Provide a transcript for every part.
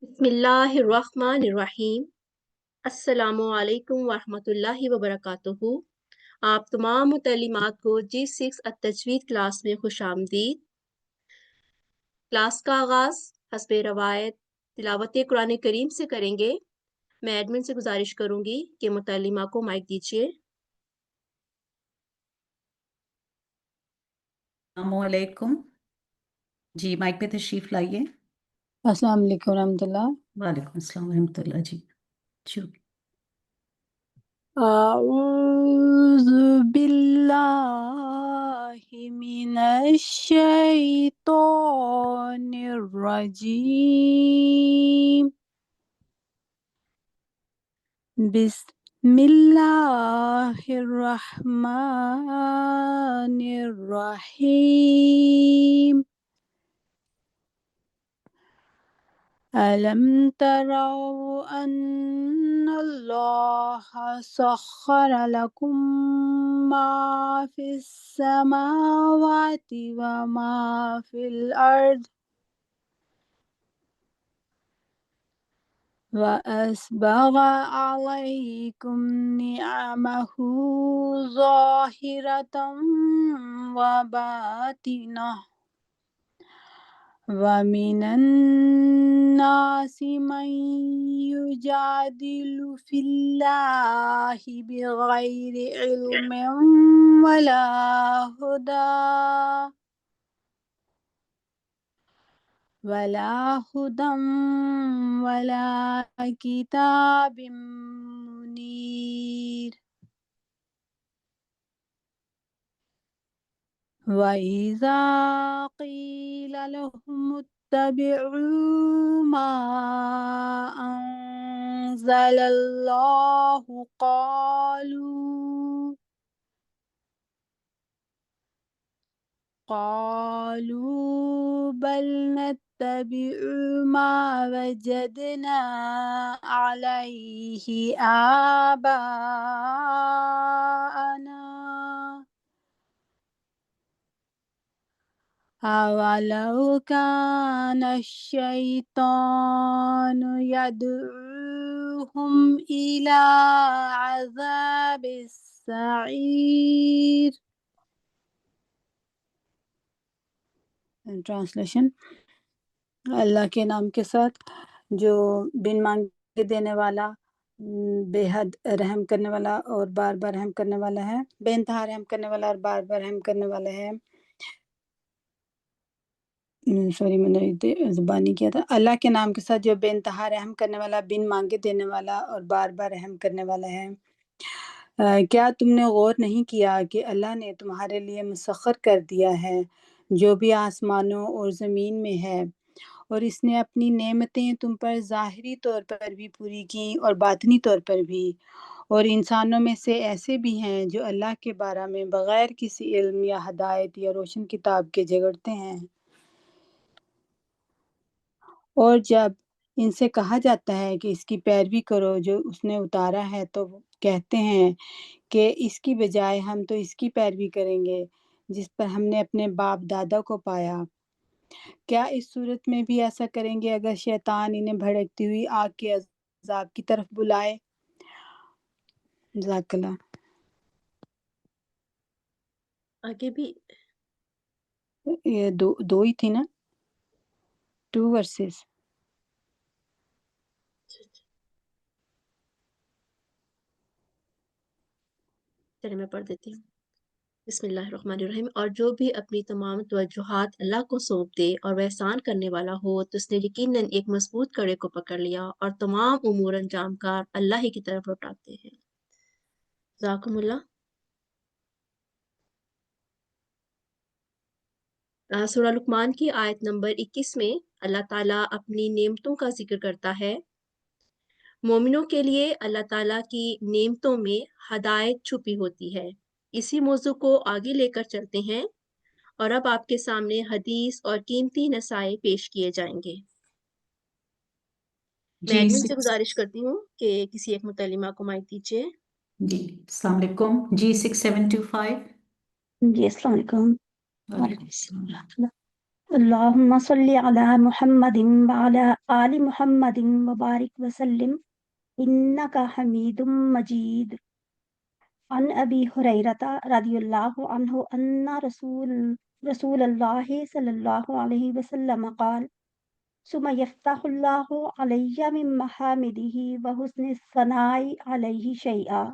बिस्मिल्लाहिर्रहमानिर्रहीम। अस्सलामु अलैकुम वरहमतुल्लाहि वबरकातुहू। आप तमाम मुतल्लिमात को G6 अत-तजवीद क्लास में खुशामदीद। क्लास का आगाज़ हस्बे रवायत तिलावत कुरान करीम से करेंगे। मैं एडमिन से गुजारिश करूंगी कि मुतल्लिमा को माइक दीजिए। अस्सलामुअलैकुम। जी माइक पे तशरीफ लाइए। अस्सलाम वालेकुम रहमतुल्लाह। वालेकुम अस्सलाम रहमतुल्लाह जी। शुरू। अऊज़ु बिल्लाहि मिनश शैतानिर रजीम। बिस्मिल्लाहिर रहमानिर रहीम। अलम तरौ अन्नल्लाह सख्खर लकुम मा फिस समावाति व मा फिल अर्द व अस्बग़ अलैकुम निअमहु ज़ाहिरतम व बातिनह वमिनन नासि मन युजादिलु फिल्लाहि बिगैरि इल्मिन वला हुदम वला किताबिम मुनीर। वइज़ा क़ील लहुम इत्तबि'ू मा अंज़लल्लाहु क़ालू बल नत्तबि'ु मा वजदना अलैहि आबाअना अवलौ काना अश्शैतानु यद'ऊहुम इला अज़ाबिस सईर। ट्रांसलेशन। अल्लाह के नाम के साथ जो बिन मांगे देने वाला, बेहद रहम करने वाला और बार बार रहम करने वाला है, बेइंतहा रहम करने वाला और बार बार रहम करने वाला है। सॉरी मैंने ज़ुबानी किया था। अल्लाह के नाम के साथ जो बेइंतहा रहम करने वाला, बिन मांगे देने वाला और बार बार रहम करने वाला है। क्या तुमने गौर नहीं किया कि अल्लाह ने तुम्हारे लिए मुसख्खर कर दिया है जो भी आसमानों और ज़मीन में है, और इसने अपनी नेमतें तुम पर ज़ाहिरी तौर पर भी पूरी की और बातनी तौर पर भी। और इंसानों में से ऐसे भी हैं जो अल्लाह के बारे में बग़ैर किसी इल्म या हदायत या रोशन किताब के झगड़ते हैं। और जब इनसे कहा जाता है कि इसकी पैरवी करो जो उसने उतारा है, तो वो कहते हैं कि इसकी बजाय हम तो इसकी पैरवी करेंगे जिस पर हमने अपने बाप दादा को पाया। क्या इस सूरत में भी ऐसा करेंगे अगर शैतान इन्हें भड़कती हुई आग के अज़ाब की तरफ बुलाए? जज़ाकल्लाह। आगे भी ये दो ही थी ना, 2 वर्सेस। चलिए मैं पढ़ देती हूँ। बिस्मिल्लाहिर्रहमानिर्रहीम। और जो भी अपनी तमाम तवज्जुहात अल्लाह को सौंप दे और वह एहसान करने वाला हो, तो उसने यकीनन एक मजबूत कड़े को पकड़ लिया, और तमाम उमूर अंजाम कार अल्लाह ही की तरफ लौटाते हैं। ज़ाकुमुल्लाह। सूरह लुक़मान की आयत नंबर 21 में अल्लाह ताला अपनी नेमतों का जिक्र करता है। मोमिनों के लिए अल्लाह ताला की नेमतों में हदायत छुपी होती है। इसी मौजू को आगे लेकर चलते हैं, और अब आपके सामने हदीस और कीमती नसाए पेश किए जाएंगे। मैं एडमिन से गुजारिश करती हूँ कि किसी एक मुतल्लिमा को माइक दीजिए। जी अस्सलाम वालेकुम। G6725। जी अस्सलाम वालेकुम। वालेकुम अस्सलाम। اللهم صل على محمد وعلى آل محمد وبارك وسلم إنك حميد مجيد. عن أبي هريرة رضي الله عنه أن رسول الله صلى الله عليه وسلم قال: ثم يفتح الله علي من محامده وحسن الثناء عليه شيئا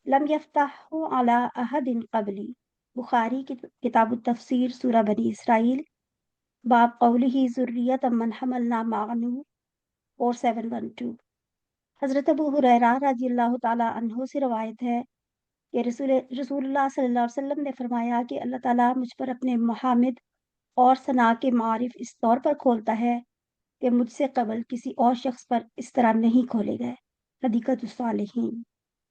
لم يفتحه على أحد قبلي. بخاری کتاب التفسیر سورہ بنی اسرائیل، باب قوله ذریۃ من حملنا مع نوح 4712۔ حضرت ابو ہریرہ رضی اللہ تعالیٰ عنہ سے روایت ہے کہ رسول اللہ صلی اللہ علیہ وسلم نے فرمایا کہ اللہ تعالیٰ مجھ پر اپنے محامد اور ثنا کے معارف اس طور پر کھولتا ہے کہ مجھ سے قبل کسی اور شخص پر اس طرح نہیں کھولے گئے۔ حدیقۃ الصالحین۔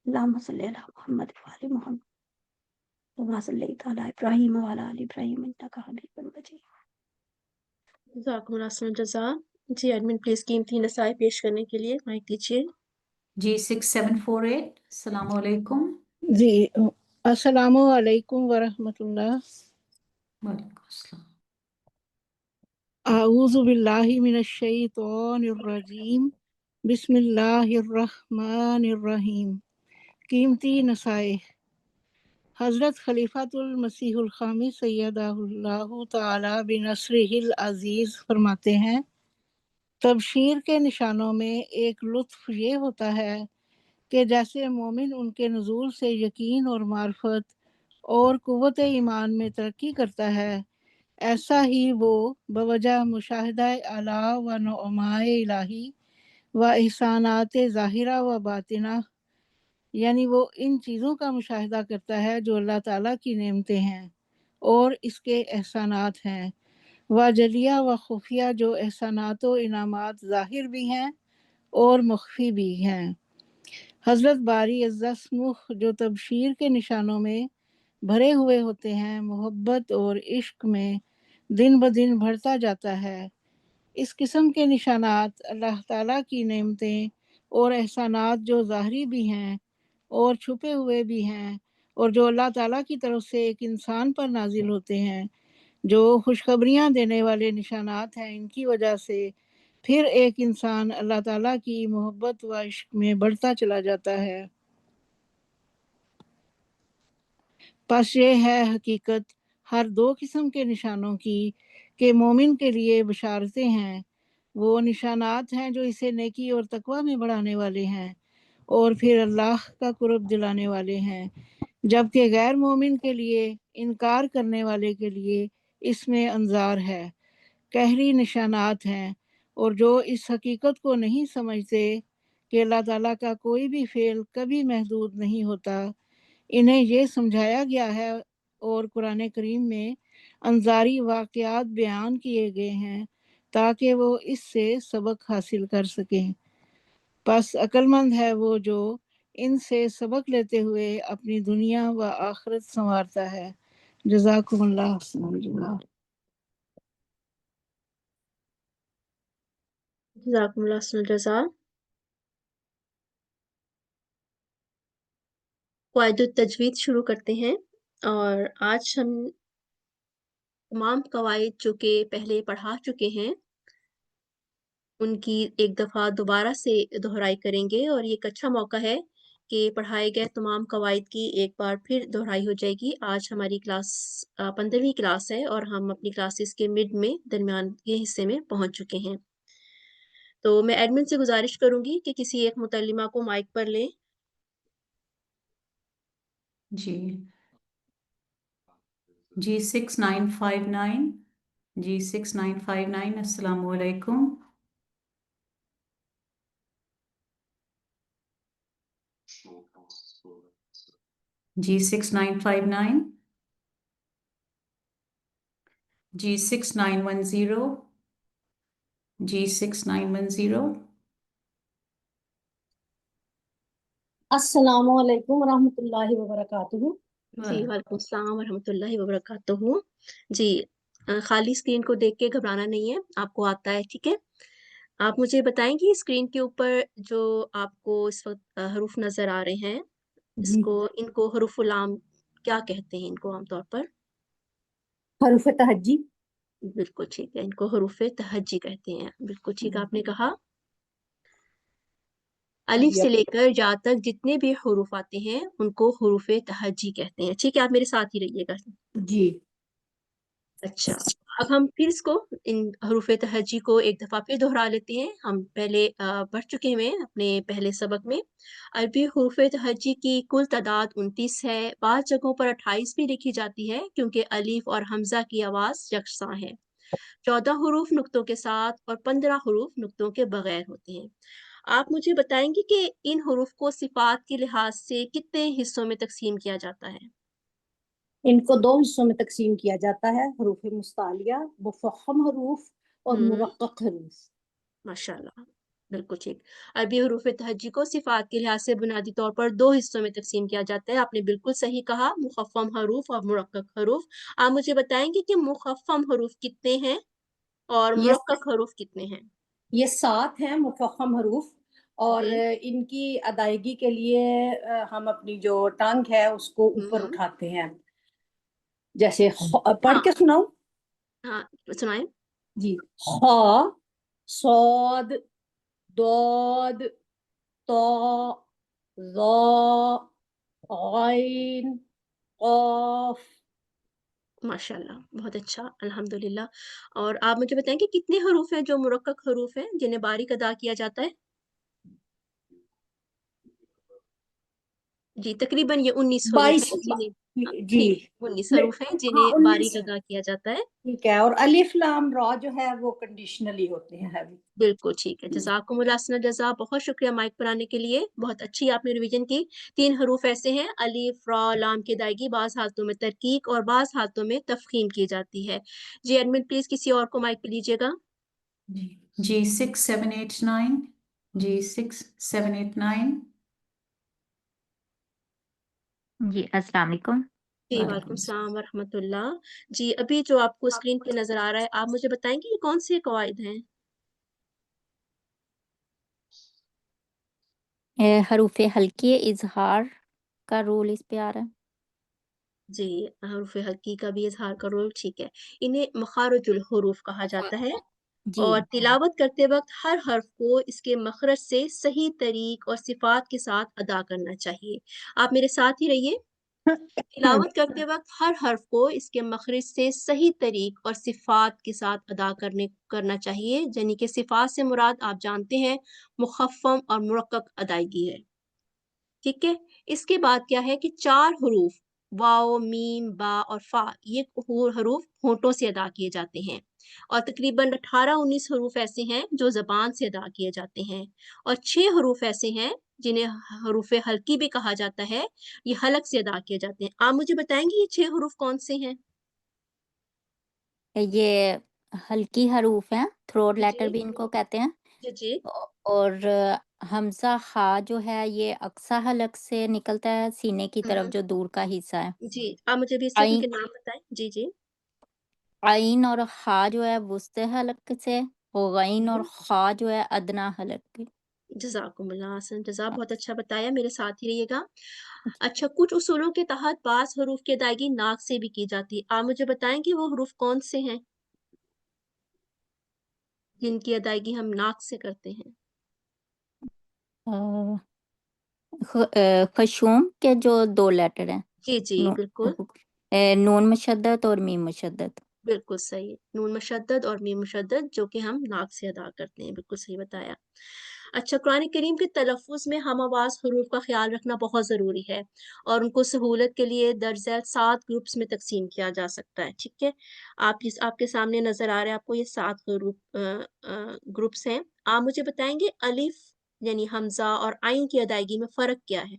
اللہم صلی علی محمد وعلی محمد کما صلیت علی ابراہیم وعلی آل ابراہیم انک حمید مجید۔ جزاکم اللہ خیر الجزا۔ جی ایڈمن پلیز قیمتی نصائح پیش کرنے کے لیے مائک دیجیے۔ جی 6748 السلام علیکم۔ جی السلام علیکم ورحمۃ اللہ۔ وعلیکم السلام۔ اعوذ باللہ من الشیطان الرجیم، بسم اللہ الرحمن الرحیم۔ قیمتی نصائح۔ حضرت خلیفۃ المسیح الخامس سیدہ اللہ تعالی بنصرہ العزیز فرماتے ہیں، تبشیر کے نشانوں میں ایک لطف یہ ہوتا ہے کہ جیسے مومن ان کے نزول سے یقین اور معرفت اور قوت ایمان میں ترقی کرتا ہے، ایسا ہی وہ بوجہ مشاہدہ اعلیٰ و نعمائے الہی و احسانات ظاہرہ و باطنہ، یعنی وہ ان چیزوں کا مشاہدہ کرتا ہے جو اللہ تعالیٰ کی نعمتیں ہیں اور اس کے احسانات ہیں، و جلیہ و خفیہ، جو احسانات و انعامات ظاہر بھی ہیں اور مخفی بھی ہیں۔ حضرت باری عز اسمہ جو تبشیر کے نشانوں میں بھرے ہوئے ہوتے ہیں، محبت اور عشق میں دن بدن بڑھتا جاتا ہے۔ اس قسم کے نشانات اللہ تعالیٰ کی نعمتیں اور احسانات جو ظاہری بھی ہیں اور چھپے ہوئے بھی ہیں، اور جو اللہ تعالیٰ کی طرف سے ایک انسان پر نازل ہوتے ہیں، جو خوشخبریاں دینے والے نشانات ہیں، ان کی وجہ سے پھر ایک انسان اللہ تعالیٰ کی محبت و عشق میں بڑھتا چلا جاتا ہے۔ پس یہ ہے حقیقت ہر دو قسم کے نشانوں کی کہ مومن کے لیے بشارتیں ہیں، وہ نشانات ہیں جو اسے نیکی اور تقوی میں بڑھانے والے ہیں اور پھر اللہ کا قرب دلانے والے ہیں، جبکہ غیر مومن کے لیے، انکار کرنے والے کے لیے اس میں انذار ہے، قہری نشانات ہیں، اور جو اس حقیقت کو نہیں سمجھتے کہ اللہ تعالیٰ کا کوئی بھی فعل کبھی محدود نہیں ہوتا، انہیں یہ سمجھایا گیا ہے اور قرآن کریم میں انذاری واقعات بیان کیے گئے ہیں تاکہ وہ اس سے سبق حاصل کر سکیں۔ پس عقل مند ہے وہ جو ان سے سبق لیتے ہوئے اپنی دنیا و آخرت سنوارتا ہے۔ جزاکم اللہ خیر۔ جزاکم اللہ خیر الجزا۔ قواعد التجوید شروع کرتے ہیں، اور آج ہم تمام قواعد جو کہ پہلے پڑھا چکے ہیں ان کی ایک دفعہ دوبارہ سے دہرائی کریں گے، اور یہ ایک اچھا موقع ہے کہ پڑھائے گئے تمام قواعد کی ایک بار پھر دہرائی ہو جائے گی۔ آج ہماری کلاس 15ویں کلاس ہے اور ہم اپنی کلاسز کے مڈ میں، درمیان کے حصے میں پہنچ چکے ہیں۔ تو میں ایڈمن سے گزارش کروں گی کہ کسی ایک متعلمہ کو مائک پر لیں۔ جی 6959 جی 6959 السلام علیکم۔ جی 6959 جی 6910 جی 6910 السلام علیکم ورحمۃ اللہ وبرکاتہ۔ جی وعلیکم السلام ورحمۃ اللہ وبرکاتہ۔ جی خالی اسکرین کو دیکھ کے گھبرانا نہیں ہے، آپ کو آتا ہے، ٹھیک ہے؟ آپ مجھے بتائیں گی اسکرین کے اوپر جو آپ کو اس وقت حروف نظر آ رہے ہیں، ان کو حروف لام کیا کہتے ہیں ان کو عام طور پر؟ حروف تہجی۔ بالکل ٹھیک ہے، ان کو حروف تہجی کہتے ہیں، بالکل ٹھیک آپ نے کہا۔ الف جی سے لے کر یا تک جتنے بھی حروف آتے ہیں ان کو حروف تہجی کہتے ہیں، ٹھیک ہے، آپ میرے ساتھ ہی رہیے گا۔ جی اچھا، اب ہم پھر اس کو ان حروف تہجی کو ایک دفعہ پھر دہرا لیتے ہیں۔ ہم پہلے پڑھ چکے ہیں اپنے پہلے سبق میں۔ عربی حروف تہجی کی کل تعداد 29 ہے، بعض جگہوں پر 28 بھی لکھی جاتی ہے کیونکہ الف اور حمزہ کی آواز یکساں ہے۔ 14 حروف نقطوں کے ساتھ اور 15 حروف نقطوں کے بغیر ہوتے ہیں۔ آپ مجھے بتائیں گے کہ ان حروف کو صفات کے لحاظ سے کتنے حصوں میں تقسیم کیا جاتا ہے؟ ان کو 2 حصوں میں تقسیم کیا جاتا ہے، حروف مستعلیہ مفخم حروف اور مرقق حروف۔ ماشاءاللہ، بالکل ٹھیک۔ عربی حروف تہجی کو صفات کے لحاظ سے بنیادی طور پر 2 حصوں میں تقسیم کیا جاتا ہے، آپ نے بالکل صحیح کہا، مخفم حروف اور مرقق حروف۔ آپ مجھے بتائیں گے کہ مخفم حروف کتنے ہیں اور یہ مرقق حروف کتنے ہیں؟ یہ 7 ہیں مفخم حروف، اور جی ان کی ادائیگی کے لیے ہم اپنی جو ٹانگ ہے اس کو اوپر ہوں اٹھاتے ہیں، جیسے پڑھ ہاں کے سناؤں؟ ہاں سنائیں۔ جی، خا، صاد، ضاد، طا، ظا، عین، قاف۔ ماشاءاللہ، بہت اچھا، الحمدللہ۔ اور آپ مجھے بتائیں کہ کتنے حروف ہیں جو مرقق حروف ہیں جنہیں باریک ادا کیا جاتا ہے؟ جی تقریباً یہ 19 حروف 22، ہیں جنہیں جی ٹھیک 19 حروف ہیں ہاں جنہیں 19 باریک ادا کیا جاتا ہے۔ ٹھیک ہے، اور الف لام را جو ہے وہ کنڈیشنلی ہوتے ہیں heavy۔ بالکل ٹھیک ہے، جزاکم اللہ احسن الجزا، بہت شکریہ مائک پر آنے کے لیے، بہت اچھی آپ نے ریویژن کی۔ 3 حروف ایسے ہیں الف را لام کی ادائیگی بعض حالتوں میں ترقیق اور بعض حالتوں میں تفخیم کی جاتی ہے۔ جی ایڈمن پلیز کسی اور کو مائک پہ لیجیے گا۔ جی 6 7 8 9 جی 6 7 8 9 جی السلام علیکم۔ جی وعلیکم السلام ورحمۃ اللہ۔ جی ابھی جو آپ کو اسکرین پہ نظر آ رہا ہے، آپ مجھے بتائیں گے یہ کون سے قواعد ہیں؟ حروف ہلکی اظہار کا رول اس پہ آ رہا ہے۔ جی حروف حلقی کا بھی اظہار کا رول، ٹھیک ہے۔ انہیں مخارج الحروف کہا جاتا ہے، جی اور تلاوت کرتے وقت ہر حرف کو اس کے مخرج سے صحیح طریق اور صفات کے ساتھ ادا کرنا چاہیے۔ آپ میرے ساتھ ہی رہیے۔ تلاوت کرتے وقت ہر حرف کو اس کے مخرج سے صحیح طریق اور صفات کے ساتھ ادا کرنا چاہیے، یعنی کہ صفات سے مراد آپ جانتے ہیں مخفم اور مرقق ادائیگی ہے، ٹھیک ہے۔ اس کے بعد کیا ہے کہ 4 حروف واو، میم، با اور فا، یہ حروف ہونٹوں سے ادا کیے جاتے ہیں، اور تقریباً 18-19 حروف ایسے ہیں جو زبان سے ادا کیے جاتے ہیں، اور 6 حروف ایسے ہیں جنہیں حروف حلقی بھی کہا جاتا ہے، یہ حلق سے ادا کیے جاتے ہیں۔ آپ مجھے بتائیں گے یہ 6 حروف کون سے ہیں؟ یہ ہلکی حروف ہیں، تھروٹ لیٹر جی بھی ان کو کہتے ہیں، جی جی اور حمزہ خا جو ہے یہ اقصی حلق سے نکلتا ہے سینے کی طرف جو دور کا حصہ ہے۔ جی آپ مجھے بھی اس طرح عین کے نام بتائیں۔ جی جی عین اور خا جو ہے وسطی حلق سے، غین اور خا جو ہے ادنا حلق کی۔ جزاکم اللہ حسن جزا، بہت اچھا بتایا، میرے ساتھ ہی رہیے گا۔ اچھا، کچھ اصولوں کے تحت بعض حروف کی ادائیگی ناک سے بھی کی جاتی ہے، آپ مجھے بتائیں کہ وہ حروف کون سے ہیں جن کی ادائیگی ہم ناک سے کرتے ہیں؟ خشوم کے جو 2 لیٹر ہیں، جی جی بالکل نون مشدد اور میم مشدد۔ بالکل صحیح، نون مشدد اور میم مشدد جو کہ ہم ناک سے ادا کرتے ہیں، بالکل صحیح بتایا۔ اچھا، قرآن کریم کے تلفظ میں ہم آواز حروف کا خیال رکھنا بہت ضروری ہے، اور ان کو سہولت کے لیے درج ذیل 7 گروپس میں تقسیم کیا جا سکتا ہے، ٹھیک ہے۔ آپ کے سامنے نظر آ رہا ہے آپ کو یہ 7 گروپس ہیں۔ آپ مجھے بتائیں گے الف یعنی حمزہ اور عین کی ادائیگی میں فرق کیا ہے؟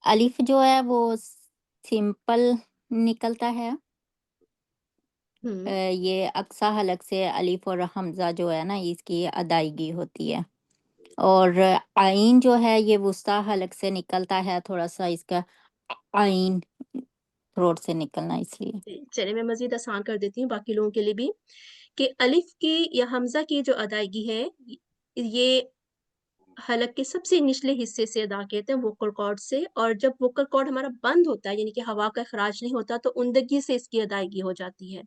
الف جو ہے وہ سمپل نکلتا ہے، یہ اقصی حلق سے الف اور حمزہ جو ہے نا اس کی ادائیگی ہوتی ہے، اور عین جو ہے یہ وسطی حلق سے نکلتا ہے، تھوڑا سا اس کا عین تھروٹ سے نکلنا اس لیے۔ چلے میں مزید آسان کر دیتی ہوں باقی لوگوں کے لیے بھی، کہ الف کی یا حمزہ کی جو ادائیگی ہے یہ हलक के सबसे निचले हिस्से से अदा कहते हैं, वोकल कॉर्ड से। और जब वोकल कॉर्ड हमारा बंद होता है, यानी कि हवा का इखराज नहीं होता, तो उंदगी से इसकी अदायगी हो जाती है।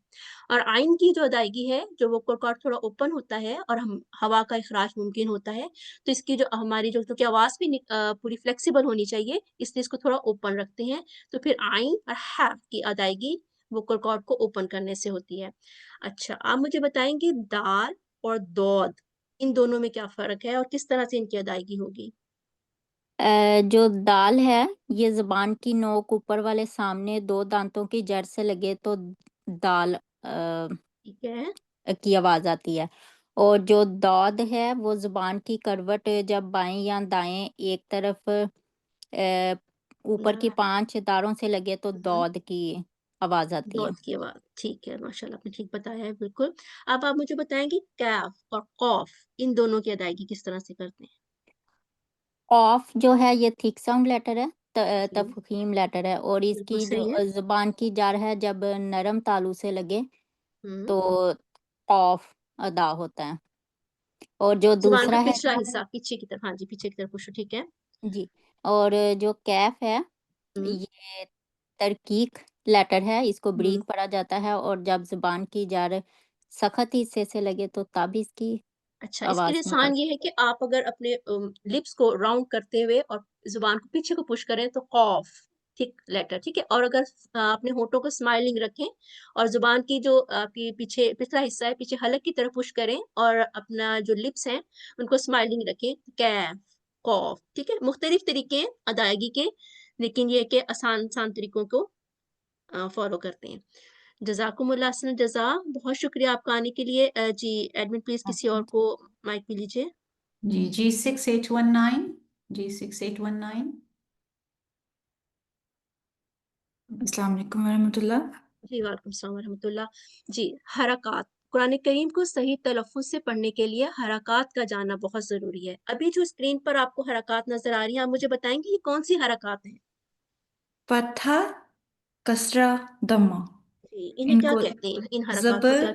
और आइन की जो अदायगी है, जो वोकल कॉर्ड थोड़ा ओपन होता है और हम हवा का इखराज मुमकिन होता है, तो इसकी जो हमारी जो क्योंकि आवाज़ भी पूरी फ्लेक्सिबल होनी चाहिए, इसलिए इसको थोड़ा ओपन रखते हैं। तो फिर आइन और हा की अदायगी वोकल कॉर्ड को ओपन करने से होती है। अच्छा, आप मुझे बताएंगे दाल और दौद, इन दोनों में क्या फ़र्क है और किस तरह से इनकी अदायगी होगी? जो दाल है, ये ज़ुबान की नोक ऊपर वाले सामने 2 दांतों की जड़ से लगे तो दाल ठीक है। की आवाज़ आती है। और जो दौद है, वो ज़ुबान की करवट जब बाएँ या दाएँ एक तरफ ऊपर की 5 दारों से लगे तो हुँ। दौद की आवाज़ आती है। दौद की आवाज़, ठीक है, माशाल्लाह आपने ठीक बताया है, बिल्कुल। अब आप मुझे बताएँगी कैफ और कॉफ, इन दोनों की अदायगी किस तरह से करते हैं? ऑफ जो है ये थिक साउंड लेटर है, जी, तफ़ख़ीम लेटर है, और बिल्कुल इसकी जो सही है। ज़ुबान की जड़ है जब नरम तालु से लगे हुँ। तो ऑफ अदा होता है। और जो ज़ुबान का दूसरा है पिछला हिस्सा पीछे की तरफ, हाँ जी, पीछे की तरफ पूछो, ठीक है। जी, और जो कैफ है, हुँ, ये तरकीक लेटर है, इसको हुँ। ब्रीक पढ़ा जाता है, और जब ज़ुबान की जड़ सख्त हिस्से से लगे तो तब इसकी अच्छा, इसके लिए आवाज़ आसान निकलती ये है कि आप अगर अपने लिप्स को राउंड करते हुए और ज़ुबान को पीछे को पुश करें तो कॉफ, थिक लेटर, ठीक है? और अगर अपने होठों को स्माइलिंग रखें और ज़ुबान की जो आपकी पीछे पिछला हिस्सा है, पीछे हलक की तरफ पुश करें और अपना जो लिप्स हैं, उनको स्माइलिंग रखें, कैफ, कॉफ, ठीक है? मुख्तलिफ तरीके हैं अदायगी के, लेकिन ये है कि आसान-आसान तरीकों को फ़ॉलो करते हैं। जज़ाकुमुल्लाह अहसन जज़ा, बहुत शुक्रिया आपका आने के लिए। जी, एडमिन प्लीज़ किसी और है। को माइक पे लीजिए। जी, G6819, G6819। अस्सलाम वालेकुम वरहमतुल्लाह। जी, वालेकुम सलाम व रहमतुल्लाह। जी, हरकत, कुरान करीम को सही तलफ़्फ़ुज़ से पढ़ने के लिए हरकत का जानना बहुत ज़रूरी है। अभी जो स्क्रीन पर आपको हरकत नज़र आ रही हैं, आप मुझे बताएँगी ये कौन-सी हरकत हैं? फतहा, कसरा, दम्मा। जी, इन्हें क्या इनको कहते हैं? इन हरकत को ज़बर, क्या?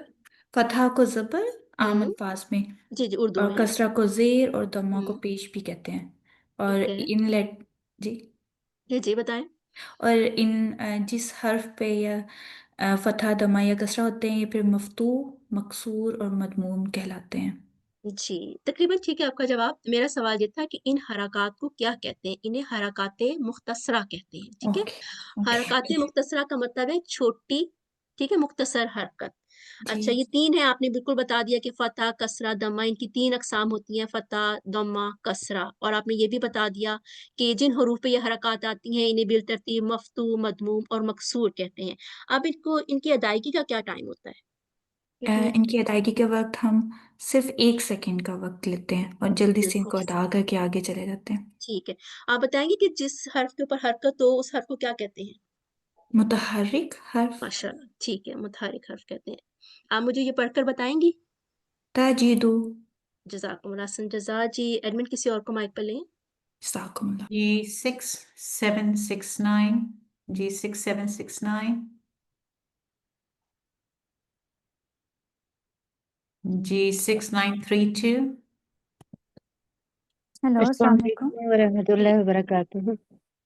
फतहा को ज़बर आम हुँ, अल्फाज में, जी, जी, उर्दू और में है। कसरा को ज़ेर और दम्मा को हुँ, पेश भी कहते हैं। और ठीक है। इन लेट जी, जी, जी, बताएँ। और जिस हर्फ पे या फतहा, दम्मा या कसरा होते हैं, ये फिर मफ्तू, मकसूर और मदमूम कहलाते हैं। जी, तकरीबन ठीक है आपका जवाब। मेरा सवाल ये था कि इन हरकत को क्या कहते हैं? इन्हें हरकत मुख्तसरा कहते हैं, ठीक है? ओके, ओके, हरकत मुख्तसरा का मतलब है छोटी, ठीक है, मुख्तसर हरकत। जी। अच्छा, ये 3 है, आपने बिल्कुल बता दिया कि फ़तह, कसरा, दम्मा, इनकी 3 अक़साम होती हैं, फ़तह, दम्मा, कसरा। और आपने ये भी बता दिया कि जिन हरूफ पे ये हरकत आती हैं, इन्हें बिलतरतीब मफ़तू, मदमूम और मकसूर कहते हैं। अब इनको इनकी अदायगी का क्या टाइम होता है? कितनी? इनकी अदायगी के वक्त हम सिर्फ 1 सेकंड का वक्त लेते हैं और जल्दी से बिल्कुल, इनको अदा करके आगे चले जाते हैं। ठीक है। आप बताएँगे कि जिस हर्फ के ऊपर हरकत हो, उस हर्फ को क्या कहते हैं? मुतहर्रिक हर्फ माशाअल्लाह, ठीक है, मुतहर्रिक हर्फ कहते हैं। आप मुझे ये पढ़कर बताएँगी? ताजीदु। जज़ाकुमुल्लाह अहसन जज़ा। जी, एडमिन किसी और को माइक पर लें। जज़ाकुमुल्लाह। G6769, G6769, G6932, हेलो, अस्सलाम वालेकुम। जी, वरहमतुल्लाहि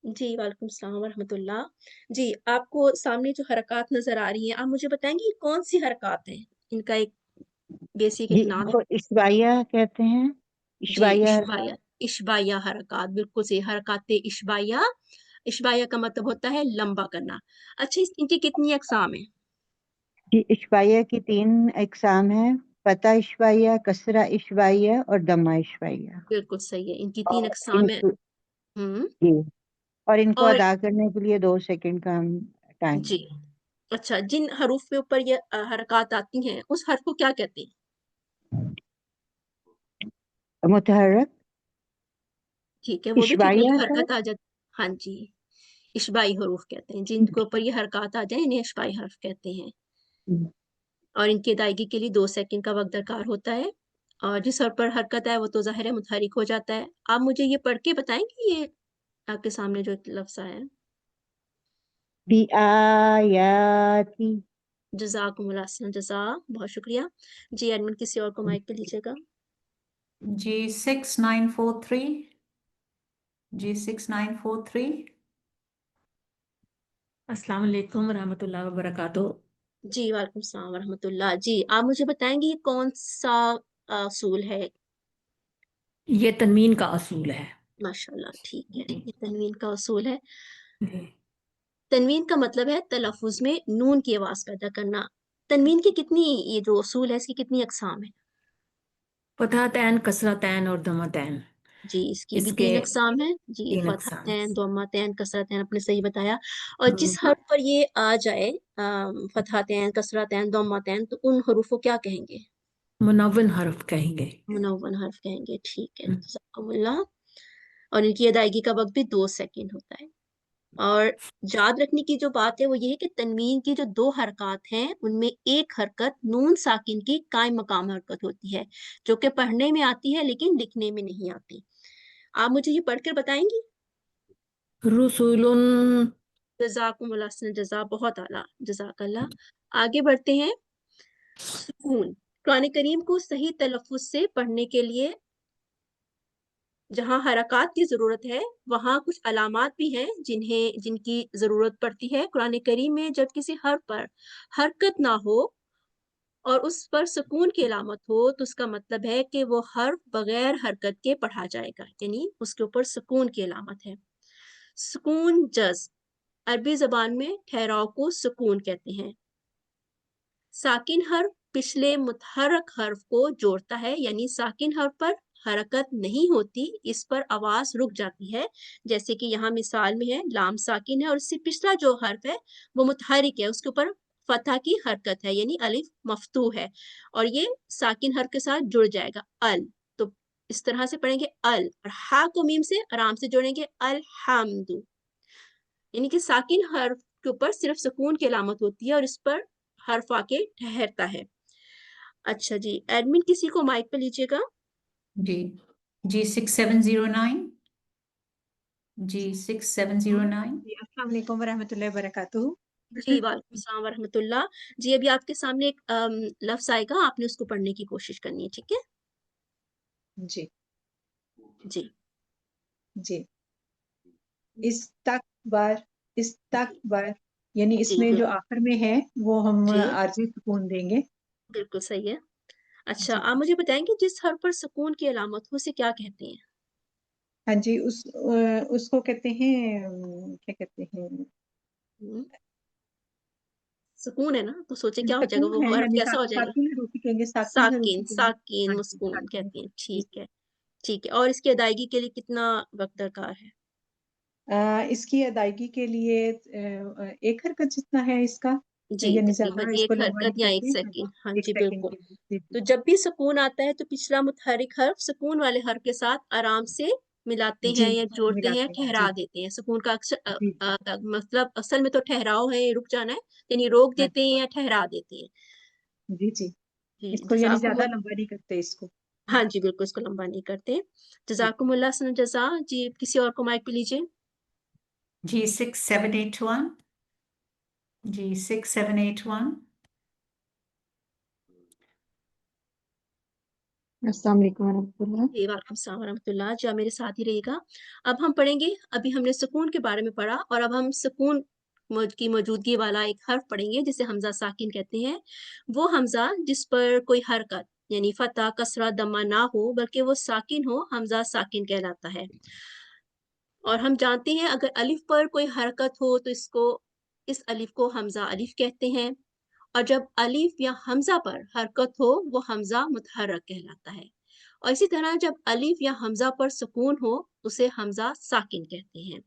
जी, वालेकुम सलाम व रहमतुल्लाह। जी, आपको सामने जो हरकत नज़र आ रही हैं, आप मुझे बताएँगी ये कौन-सी हरकत हैं? इनका एक बेसिक जी, एक नाम। इनको इशबाइया कहते हैं। जी, इशबाइया इशबाया, इशबाया हरकत, बिल्कुल सही, हरकत इशबाया। इशबाया का मतलब होता है लंबा करना। अच्छा, इनकी कितनी अक़साम हैं? जी, इशबाइया की 3 अक़साम हैं। फतह इशबाइया, कसरा इशबाइया और दम्मा इशबाइया। बिल्कुल सही है, इनकी 3 और अक़साम हैं। इनको हुँ, जी, और इनको और अदा करने के लिए 2 सेकंड का हम टाइम जी। अच्छा, जिन हरूफ के ऊपर ये हरकत आती हैं, उस हर्फ को क्या कहते हैं? मुतहर्रिक ठीक है, वो भी ठीक है, इशबाइया जो है। हरकत आ जाती। हाँ जी, इशबाई हरूफ कहते हैं, जिनके ऊपर ये हरकत आ जाए, इन्हें इशबाई हर्फ कहते हैं। और इनकी अदायगी के लिए 2 सेकंड का वक़्त दरकार होता है। और जिस हर्फ पर हरकत है, वो तो ज़ाहिर है मुतहर्रिक हो जाता है। आप मुझे ये पढ़ के बताएँगी, ये आपके सामने जो लफ्ज़ आया है? बी आयाती। जज़ाकुमुल्लाह अहसन जज़ा, बहुत शुक्रिया। जी, एडमिन किसी और को माइक पे लीजिएगा। جی 6943. جی 6943. السلام علیکم ورحمۃ اللہ وبرکاتہ. جی وعلیکم السلام ورحمۃ اللہ. جی آپ مجھے بتائیں گے یہ کون سا اصول ہے؟ یہ تنوین کا اصول ہے. ماشاء اللہ ٹھیک ہے، جی یہ تنوین کا اصول ہے. جی. تنوین کا مطلب ہے تلفظ میں نون کی آواز پیدا کرنا. تنوین کی کتنی، یہ جو اصول ہے اس کی کتنی اقسام ہیں؟ فتحتین، کسرتین اور ضمتین. جی اس کی بھی اس کے 3 اقسام ہیں. جی 3 اقسام. فتحتین، ضمتین، کسرتین، آپ نے صحیح بتایا. اور ہم، جس حرف پر یہ آ جائے فتحتین، کسرتین، ضمتین، تو ان حروف کو کیا کہیں گے؟ منون حرف کہیں گے. منون حرف کہیں گے. ٹھیک ہے، جزاکم اللہ. اور ان کی ادائیگی کا وقت بھی 2 سیکنڈ ہوتا ہے. اور یاد رکھنے کی جو بات ہے وہ یہ ہے کہ تنوین کی جو 2 حرکات ہیں ان میں ایک حرکت نون ساکن کی قائم مقام حرکت ہوتی ہے، جو کہ پڑھنے میں آتی ہے لیکن لکھنے میں نہیں آتی. آپ مجھے یہ پڑھ کر بتائیں گی؟ رسول. جزاکم اللہ حسن جزا، بہت اعلیٰ، جزاک اللہ. آگے بڑھتے ہیں. سکون. قرآن کریم کو صحیح تلفظ سے پڑھنے کے لیے جہاں حرکات کی ضرورت ہے وہاں کچھ علامات بھی ہیں جن کی ضرورت پڑتی ہے. قرآن کریم میں جب کسی حرف پر حرکت نہ ہو اور اس پر سکون کی علامت ہو تو اس کا مطلب ہے کہ وہ حرف بغیر حرکت کے پڑھا جائے گا، یعنی اس کے اوپر سکون کی علامت ہے. سکون جز، عربی زبان میں ٹھہراؤ کو سکون کہتے ہیں. ساکن حرف پچھلے متحرک حرف کو جوڑتا ہے، یعنی ساکن حرف پر حرکت نہیں ہوتی، اس پر آواز رک جاتی ہے. جیسے کہ یہاں مثال میں ہے لام ساکن ہے اور اس سے پچھلا جو حرف ہے وہ متحرک ہے، اس کے اوپر فتح کی حرکت ہے، یعنی الف مفتوح ہے اور یہ ساکن حرف کے ساتھ جڑ جائے گا ال. تو اس طرح سے پڑھیں گے ال، اور ہا کو میم سے آرام سے جوڑیں گے الحمد، یعنی کہ ساکن حرف کے اوپر صرف سکون کی علامت ہوتی ہے اور اس پر حرف آ کے ٹھہرتا ہے. اچھا جی، ایڈمن کسی کو مائک پہ لیجیے گا. جی جی 6709. جی 6709. جی السلام علیکم ورحمۃ اللہ وبرکاتہ. جی وعلیکم السلام ورحمۃ اللہ. جی ابھی آپ کے سامنے ایک لفظ آئے گا، آپ نے اس کو پڑھنے کی کوشش کرنی ہے، ٹھیک ہے؟ جی جی جی استکبر. استکبر یعنی اس جی میں جو بالکل. آخر میں ہے وہ ہم جی عارضی سکون دیں گے. بالکل صحیح ہے. اچھا جی آپ مجھے بتائیں گے جس حرف پر سکون کی علامت ہو اسے کیا کہتے ہیں؟ ہاں جی اس کو کہتے ہیں کیا کہتے ہیں، ہم، سکون ہے نا، تو سوچے کیا ہو جائے گا، سکون ہے، وہ حرف یعنی کیسا ہو جائے گا؟ ساکن حروف کہیں گے، ساکن حروف ساکن، کہیں گے. ساکن، ہاں جی مسکون ساکن. کہتے ہیں. جی ٹھیک ہے، ٹھیک ہے. اور اس کی ادائیگی کے لیے کتنا وقت درکار ہے؟ اس کی ادائیگی کے لیے ایک حرکت جتنا ہے اس کا، جی یعنی تقریباً زیادہ اس کو ایک لمبا حرکت نہیں یا ایک کرتے. ہاں جی سیکنڈ. ہاں 1 جی سیکنڈ بالکل. کے لیے. جی جی تو جب بھی سکون آتا ہے تو پچھلا متحرک حرف سکون والے حرف کے ساتھ آرام سے ملاتے جی ہیں یا جوڑتے ہیں، ملاتے ہیں. ٹھہرا جی دیتے ہیں. سکون کا جی مطلب اصل میں تو ٹھہراؤ ہے، رک جانا ہے، یعنی روک ہاں دیتے ہیں یا ٹھہرا دیتے ہیں. جی جی جی اس کو یعنی جزاکم زیادہ اللہ. لمبا نہیں کرتے اس کو. ہاں جی بالکل، اس کو لمبا نہیں کرتے. جی جزاکم اللہ حسن جزا. جی کسی اور کو مائک پہ لیجیے. جی 6781. جی 6781. السلام علیکم ورحمۃ اللہ. جی وعلیکم السلام ورحمۃ اللہ. جی آپ میرے ساتھ ہی رہے گا. اب ہم پڑھیں گے، ابھی ہم نے سکون کے بارے میں پڑھا اور اب ہم سکون کی موجودگی والا ایک حرف پڑھیں گے جسے حمزہ ساکن کہتے ہیں. وہ حمزہ جس پر کوئی حرکت یعنی فتح، کسرہ، دمہ نہ ہو بلکہ وہ ساکن ہو، حمزہ ساکن کہلاتا ہے. اور ہم جانتے ہیں اگر الف پر کوئی حرکت ہو تو اس الف کو حمزہ الف کہتے ہیں، اور جب الف یا حمزہ پر حرکت ہو وہ حمزہ متحرک کہلاتا ہے. اور اسی طرح جب الف یا حمزہ پر سکون ہو اسے حمزہ ساکن کہتے ہیں.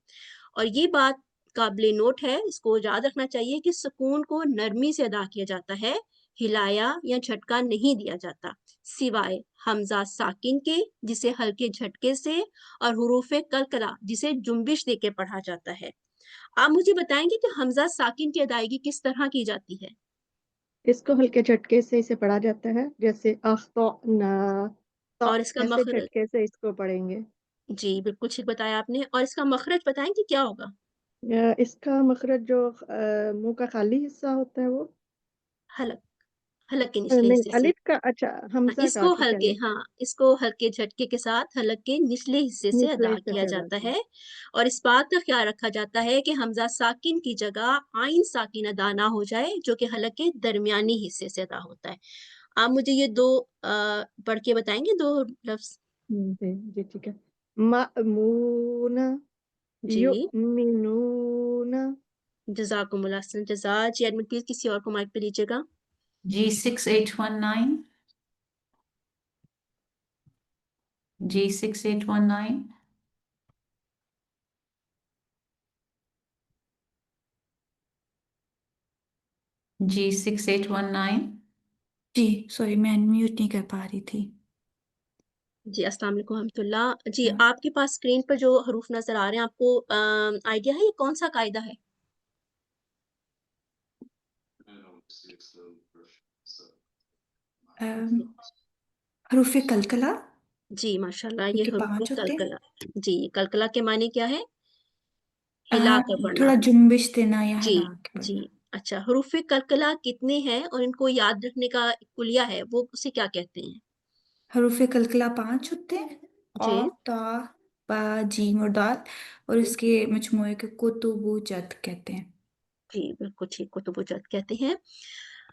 اور یہ بات قابل نوٹ ہے، اس کو یاد رکھنا چاہیے کہ سکون کو نرمی سے ادا کیا جاتا ہے، ہلایا یا جھٹکا نہیں دیا جاتا، سوائے حمزہ ساکن کے جسے ہلکے جھٹکے سے، اور حروف قلقلہ جسے جنبش دے کے پڑھا جاتا ہے. آپ مجھے بتائیں گے کہ حمزہ ساکن کی ادائیگی کس طرح کی جاتی ہے؟ اس کو ہلکے جھٹکے سے اسے پڑھا جاتا ہے، جیسے اخطأنا، تو اور اس کا ایسے مخرج؟ جھٹکے سے اس کو پڑھیں گے. جی بالکل ٹھیک بتایا آپ نے. اور اس کا مخرج بتائیں کہ کیا ہوگا؟ اس کا مخرج جو منہ کا خالی حصہ ہوتا ہے وہ حلق. हलक के निचले नहीं हिस्से से। अलिफ का, अच्छा हमजा का इसको ठीक है, हल्के, हाँ, इसको हल्के झटके के साथ हलक के निचले हिस्से से निचले अदा से किया अदा जाता किया। है। और इस बात का ख्याल रखा जाता है कि हमजा साकिन की जगह आइन साकिन अदा ना हो जाए, जो कि हलक के दरमियानी हिस्से से अदा होता है। आप मुझे ये दो पढ़ के बताएंगे, दो लफ्ज? जी जी ठीक है। मअमूना, जी, युमिनूना। जज़ाकुमुल्लाह हसन जज़ा। जी एडमिन प्लीज किसी और को माइक पे लीजिएगा। G6819, G6819, G6819. जी सॉरी, मैं अनम्यूट नहीं कर पा रही थी। जी अस्सलाम वालेकुम रहमतुल्लाह। जी हाँ। आपके पास स्क्रीन पर जो हरूफ नजर आ रहे हैं, आपको आइडिया है ये कौन सा कायदा है? हरूफ कलकला जी माशाल्लाह, ये क्योंकि हरूफ 5 होते हैं। कलकला। जी, कलकला के माने क्या है? हिला कर पढ़ना। थोड़ा जुम्बिश देना या जी हिला के जी। पढ़ना। अच्छा, हरूफ कलकला कितने हैं और इनको याद रखने का एक कुलिया है, वो उसे क्या कहते हैं? हरूफ कलकला 5 होते हैं, जी क़ाफ, ता, बा, जीम और दाल, और इसके मजमूए के कुतुबु जद कहते हैं। जी बिल्कुल ठीक, कुतुबुजत कहते हैं।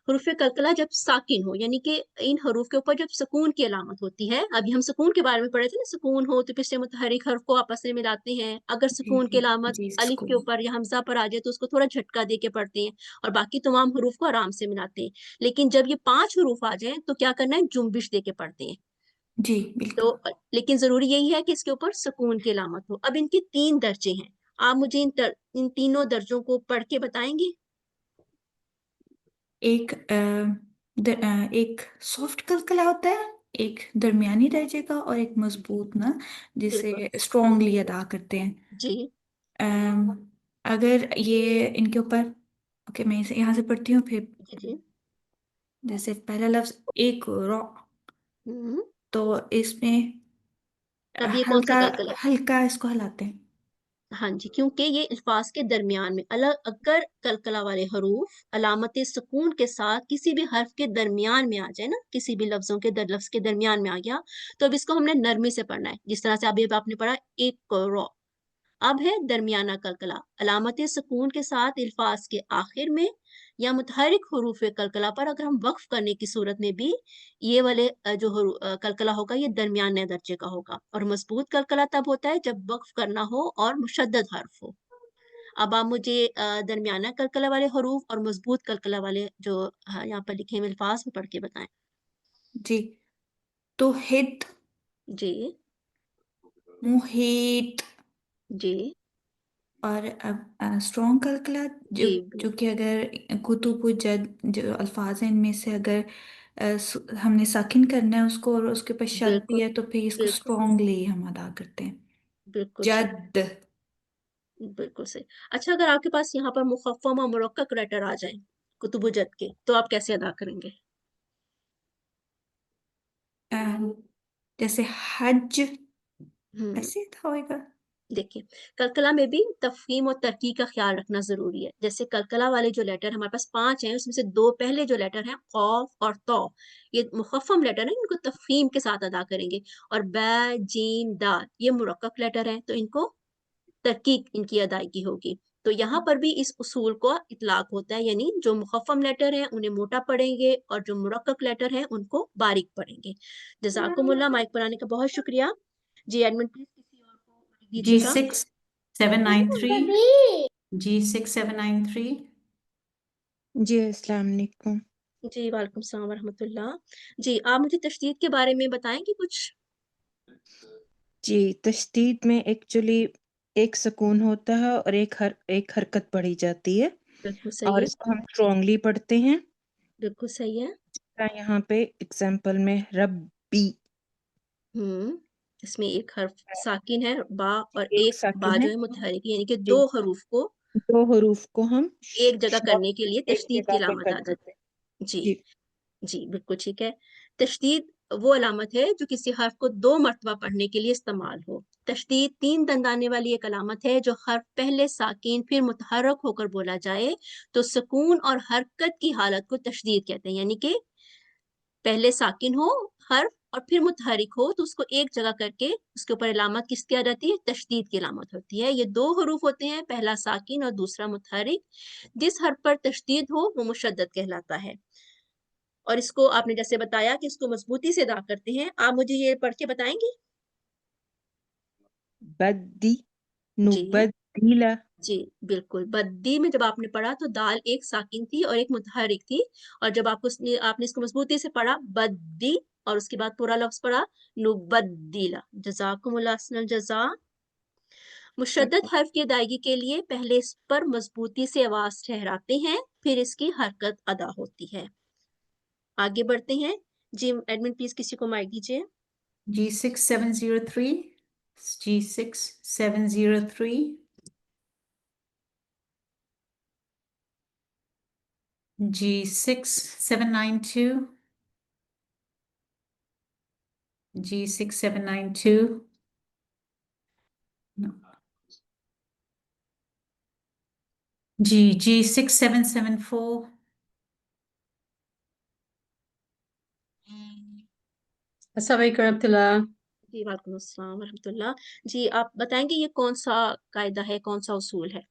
हरूफ कलकला जब साकिन हो, यानी कि इन हरूफ के ऊपर जब सुकून की अलामत होती है, अभी हम सुकून के बारे में पढ़े थे ना, सुकून हो तो पिछले मुतहरिक हर्फ को आपस में मिलाते हैं। अगर जी सुकून की अलामत जी अलिफ के स्कूल। ऊपर या हमजा पर आ जाए तो उसको थोड़ा झटका दे के पढ़ते हैं, और बाकी तमाम हरूफ को आराम से मिलाते हैं। लेकिन जब ये 5 हरूफ आ जाएं तो क्या करना है, जुम्बिश दे के पढ़ते हैं। जी तो बिल्कुल। लेकिन जरूरी यही है कि इसके ऊपर सुकून की अलामत हो। अब इनके 3 दर्जे हैं, आप मुझे इन तीनों दर्जों को पढ़ के बताएंगे? एक सॉफ्ट कलकला होता है, एक दरमियानी दर्जे का, और एक मजबूत ना, बिल्कुल। जिसे स्ट्रॉन्गली अदा करते हैं। जी अम, अगर ये इनके ऊपर, ओके मैं इसे यहाँ से पढ़ती हूँ फिर। जी जी। जैसे पहला लफ्ज एक रॉ, हम्म। तो इसमें अब ये कौन सा हल्का कलकला है? हल्का इसको हिलाते हैं। हाँ जी, क्योंकि ये अल्फाज के दरमियान में अलग, अगर कलकला वाले हरूफ अलामत सुकून के साथ किसी भी हर्फ के दरमियान में आ जाए ना, किसी भी लफ्जों के लफ्ज के दरमियान में आ गया, तो अब इसको हमने नरमी से पढ़ना है। जिस तरह से अभी आपने पढ़ा एक रॉ, अब है दरमियाना कलकला, अलामत सुकून के साथ अल्फाज के आखिर में या मुतहरिक हरूफ कलकला पर अगर हम वक्फ करने की सूरत में भी ये वाले कलकला होगा, ये दरमियाने दर्जे का होगा। और मजबूत कलकला तब होता है जब वक्फ करना हो और मुशद्दद हर्फ हो। अब आप मुझे दरमियाना कलकला वाले हरूफ और मजबूत कलकला वाले जो यहाँ पर लिखे हुए अल्फाज वो पढ़ के बताएं। जी, तो हित, जी मुहित, जी और अब स्ट्रॉन्ग कलकला, जो जी जो कि अगर कुतुब जद जो अल्फाज हैं इनमें से अगर हमने साकिन करना है उसको, और उसके ऊपर शद भी बिल्कुल है, तो फिर इसको बिल्कुल स्ट्रॉन्गली हम अदा करते हैं। बिल्कुल ठीक, जद। बिल्कुल सही। अच्छा, अगर आपके पास यहाँ पर मुखफ़्फ़म और मुरक्कक लेटर आ जाएं कुतुबुजत के, तो आप कैसे अदा करेंगे? अ, जैसे हज, हम्म। ऐसे था होएगा। देखिए, कलकला में भी तफहीम और तरकीब का ख्याल रखना जरूरी है। जैसे कलकला वाले जो लेटर हमारे पास 5 हैं, उसमें से 2 पहले जो लेटर हैं खौफ और तौ, ये मुखफ़्फ़म लेटर है, इनको तफहीम के साथ अदा करेंगे। और बै जीम दाल ये मुरक्कक लेटर हैं, तो इनको तरकीब इनकी अदायगी होगी। तो यहाँ पर भी इस उसूल को इतलाक होता है, यानी जो मुखफ़्फ़म लेटर हैं उन्हें मोटा पढ़ेंगे और जो मुरक्कक लेटर हैं उनको बारीक पढ़ेंगे। जज़ाकुमुल्लाह, माइक पर आने का बहुत शुक्रिया। जी एडमिन प्लीज किसी और को माइक जी दीजिएगा। 6793, G6793। जी अस्सलाम वालेकुम। जी वालेकुम सलाम रहमतुल्लाह। जी आप मुझे तशदीद के बारे में बताएंगे कुछ? जी तशदीद में एक्चुअली एक सुकून होता है और एक हरकत पढ़ी जाती है बिल्कुल सही और है, इसको हम स्ट्रांगली पढ़ते हैं। बिल्कुल सही है। यहाँ पे एग्जाम्पल में रब्बी, इसमें एक हर्फ साकिन है बा, और एक एक बा साकिन है। जो है मुतहरिक, यानी कि जी, 2 हरूफ को दो हरूफ को हम एक जगह करने के लिए एक तशदीद की जगह पे अलामत आ कर देते हैं। जाती। जी जी जी बिल्कुल ठीक है। तशदीद वो अलामत है जो किसी हर्फ को 2 मरतबा पढ़ने के लिए इस्तेमाल हो। तशदीद 3 दंदाने वाली एक अलामत है, जो हर्फ पहले साकिन फिर मुतहरक होकर बोला जाए तो सुकून और हरकत की हालत को तशदीद कहते हैं। यानी कि पहले साकिन हो हर्फ और फिर मुतहरिक हो तो उसको एक जगह करके उसके ऊपर अलामत किसकी आ जाती है, तशदीद की अलामत होती है। ये दो हरूफ होते हैं, पहला साकिन और दूसरा मुतहरिक। जिस हर्फ पर तशदीद हो वो मुशद्दद कहलाता है। और इसको आपने जैसे बताया कि इसको मजबूती से अदा करते हैं, आप मुझे ये पढ़ के बताएंगी? बद्दी, जी नुबद्दिला। जी बिल्कुल। बद्दी में जब आपने पढ़ा तो दाल एक साकिन थी और एक मुतहरिक थी, और जब आपने इसको मजबूती से पढ़ा बद्दी और उसके बाद पूरा लफ्ज पढ़ा नुबद्दिला। जज़ाकुमुल्लाह अहसनल जज़ा। मुशद्दद हर्फ की अदायगी के लिए पहले इस पर मजबूती से आवाज ठहराते हैं, फिर इसकी हरकत अदा होती है। आगे बढ़ते हैं। जी एडमिन प्लीज किसी को माइक दीजिए। G6703, G6703, G6792, G6792, no. G6774, अस्सलाम वालेकुम रहमतुल्लाह। जी वालेकुम अस्सलाम वरहमतुल्लाह। जी आप बताएंगे ये कौन सा कायदा है, कौन सा उसूल है?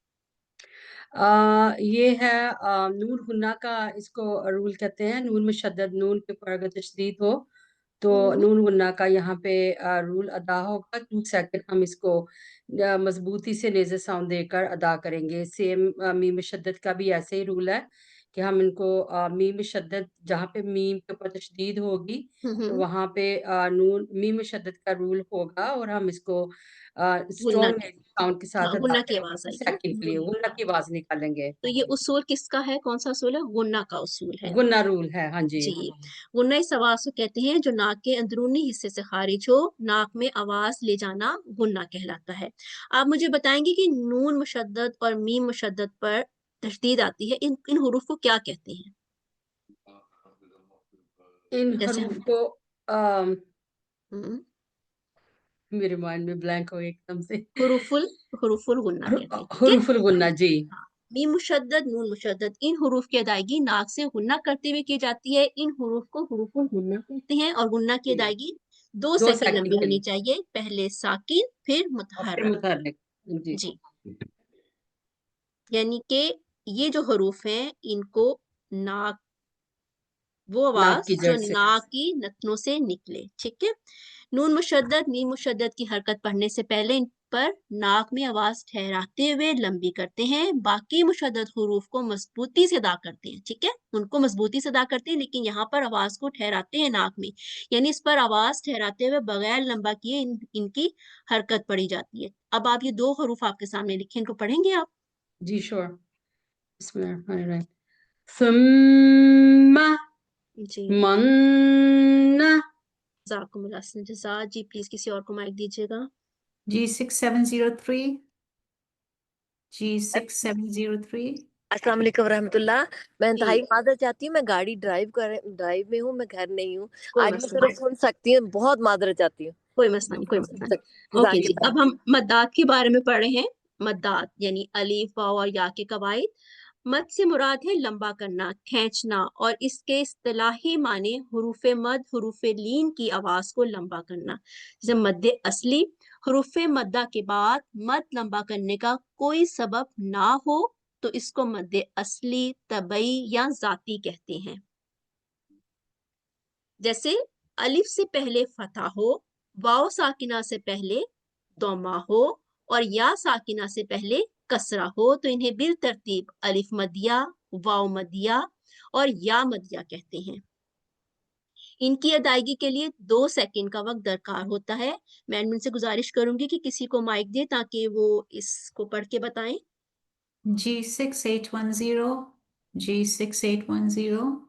ये है नून गुन्ना का, इसको रूल कहते हैं। नून मुशद्दद, नून के ऊपर अगर तशदीद हो तो नून गुन्ना का यहाँ पे रूल अदा होगा। 2 सेकंड हम इसको मजबूती से नेज़र साउंड देकर अदा करेंगे। सेम मीम मुशद्दद का भी ऐसे ही रूल है कि हम इनको मीम मुशद्दद जहाँ पे मीम के ऊपर तशदीद होगी तो वहाँ पे मीम मुशद्दद का रूल होगा और हम इसको गुन्ना स्ट्रॉन्ग की, साउंड के साथ अदा गुन्ना की करेंगे। आवाज 2 आएगी। सेकंड के लिए गुन्ना की आवाज निकालेंगे। तो ये उसूल किसका है, कौन सा उसूल है? गुन्ना का उसूल है। गुन्ना रूल है, हाँ जी। जी गुन्ना इस आवाज को कहते हैं जो नाक के अंदरूनी हिस्से से खारिज हो, नाक में आवाज ले जाना गुन्ना कहलाता है। आप मुझे बताएंगे कि नून मुशद्दद और मीम मुशद्दद पर तशदीद आती है, इन हुरूफ को क्या कहते हैं? इन जैसे हरूफ हम को अम, हम्म, मेरे माइंड में ब्लैंक हो गया एकदम से। हुरूफुल गुन्ना कहते हैं, ठीक है? हुरूफुल गुन्ना, जी। मीम मुशद्दद, नून मुशद्दद, इन हुरूफ की अदायगी नाक से गुन्ना करते हुए की जाती है। इन हुरूफ को हुरूफुल गुन्ना कहते हैं और गुन्ना की अदायगी 2 2 सेकंड सेकंड लंबी के होनी लिए चाहिए, पहले साकिन फिर और फिर मुतहर्रिक। मुतहर्रिक, जी। जी यानी कि ये जो हरूफ हैं इनको नाक, वो नाक आवाज की जो जड़ से। नाक की नथनों से निकले, ठीक है? नून मुशद्दद, मीम मुशद्दद की हरकत पढ़ने से पहले इन पर नाक में आवाज ठहराते हुए लंबी करते हैं। बाकी मुशद्दद हुरूफ को मजबूती से अदा करते हैं, ठीक है? उनको मजबूती से अदा करते हैं, लेकिन यहाँ पर आवाज को ठहराते हैं नाक में, यानी इस पर आवाज ठहराते हुए बगैर लंबा किए इनकी हरकत पढ़ी जाती है। अब आप ये 2 हरूफ आपके सामने लिखे, इनको पढ़ेंगे आप? जी श्योर। बिस्मिल्लाहिर्रहमानिर्रहीम। सुम्मा जी मन्ना। ज़ाकुमुल्लाह हसन जज़ा। जी प्लीज किसी और को माइक दीजिएगा। G6703, G6703, अस्सलाम वालेकुम रहमतुल्लाह। मैं जी इंतहाई मादरत चाहती हूँ, मैं गाड़ी ड्राइव में हूँ, मैं घर नहीं हूँ। कोई आज मैं मसला सिर्फ नहीं, सुन सकती हूँ, बहुत मादरत चाहती हूँ। कोई मसला नहीं, कोई मसला नहीं। ओके जी, जज़ाकिल्लाह। अब हम मद्दात के बारे में पढ़ रहे हैं। मद्दात यानी अलीफ, वाव और या के कवायद। मद से मुराद है लंबा करना, खींचना, और इसके इस्तिलाही माने हुरूफ मद, हुरूफ लीन की आवाज को लंबा करना। जैसे मद्दे असली, हुरूफ मद्दा के बाद मद लंबा करने का कोई सबब ना हो तो इसको मद्दे असली, तबई या जाती कहते हैं। जैसे अलिफ से पहले फतह हो, वाव साकिना से पहले दोमा हो और या साकिना से पहले कसरा हो तो इन्हें बिल तरतीब अलिफ मदिया, वाव मदिया और या मदिया कहते हैं। इनकी अदायगी के लिए 2 सेकंड का वक्त दरकार होता है। मैं एडमिन से गुजारिश करूंगी कि किसी को माइक दे ताकि वो इसको पढ़ के बताएं। G6810, G6810,